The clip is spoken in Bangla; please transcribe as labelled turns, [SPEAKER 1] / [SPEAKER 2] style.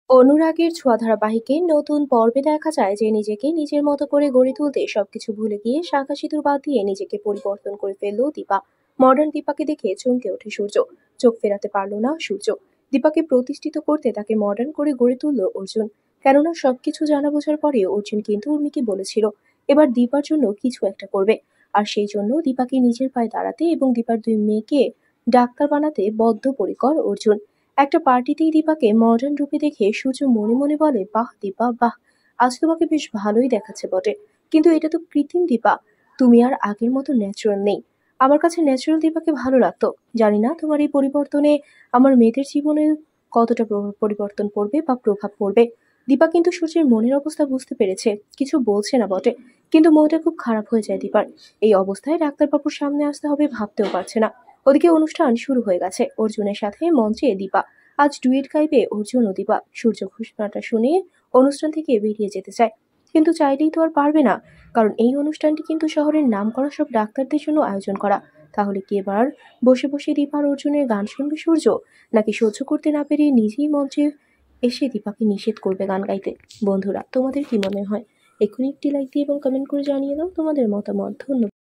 [SPEAKER 1] অনুরাগের ছোঁয়া ধারাবাহিকের নতুন পর্বে দেখা যায় যে নিজেকে নিজের মতো করে গড়ে তুলতে সবকিছু ভুলে গিয়ে শাঁখা সিঁদুর বাদ দিয়ে নিজেকে পরিবর্তন করে ফেললো দীপা। মডার্ন দীপাকে দেখে চমকে ওঠে সূর্য। চোখ ফেরাতে পারল না সূর্য। দীপাকে প্রতিষ্ঠিত করতে তাকে মডার্ন করে গড়ে তুললো অর্জুন। কেননা সবকিছু জানা বোঝার পরে অর্জুন কিন্তু উর্মিকে বলেছিল এবার দীপার জন্য কিছু একটা করবে। আর সেই জন্য দীপাকে নিজের পায়ে দাঁড়াতে এবং দীপার দুই মেয়েকে ডাক্তার বানাতে বদ্ধপরিকর অর্জুন। একটা পার্টিতেই দীপাকে মডার্ন রূপে দেখে সূর্য মনে মনে বলে, বাহ দীপা বাহ, আজ তোমাকে বেশ ভালোই দেখাচ্ছে বটে, কিন্তু এটা তো কৃত্রিম দীপা। তুমি আর আগের মতো ন্যাচারাল নেই। আমার কাছে ন্যাচারাল দীপাকে ভালো লাগতো। জানি না তোমার এই পরিবর্তনে আমার মেয়েদের জীবনে কতটা পরিবর্তন পড়বে বা প্রভাব পড়বে। দীপা কিন্তু সূর্যের মনের অবস্থা বুঝতে পেরেছে, কিছু বলছে না বটে, কিন্তু মনটা খুব খারাপ হয়ে যায় দীপার। এই অবস্থায় ডাক্তারবাবুর সামনে আসতে হবে ভাবতেও পারছে না। ওদিকে অনুষ্ঠান শুরু হয়ে গেছে, অর্জুনের সাথে মঞ্চে দীপা। আজ ডুয়েট গাইবে অর্জুন ও দীপা। সূর্য ঘোষণাটা শুনে অনুষ্ঠান থেকে বেরিয়ে যেতে চায়, কিন্তু চাইলেই তো আর পারবে না, কারণ এই অনুষ্ঠানটি কিন্তু শহরের নামকরা সব ডাক্তারদের জন্য আয়োজন করা। তাহলে কি এবার বসে বসে দীপার অর্জুনের গান শুনবে সূর্য, নাকি সহ্য করতে না পেরে নিজেই মঞ্চে এসে দীপাকে নিষেধ করবে গান গাইতে? বন্ধুরা, তোমাদের কি মনে হয়? এক্ষুনি একটি লাইক দিয়ে এবং কমেন্ট করে জানিয়ে দাও তোমাদের মতামত। ধন্যবাদ।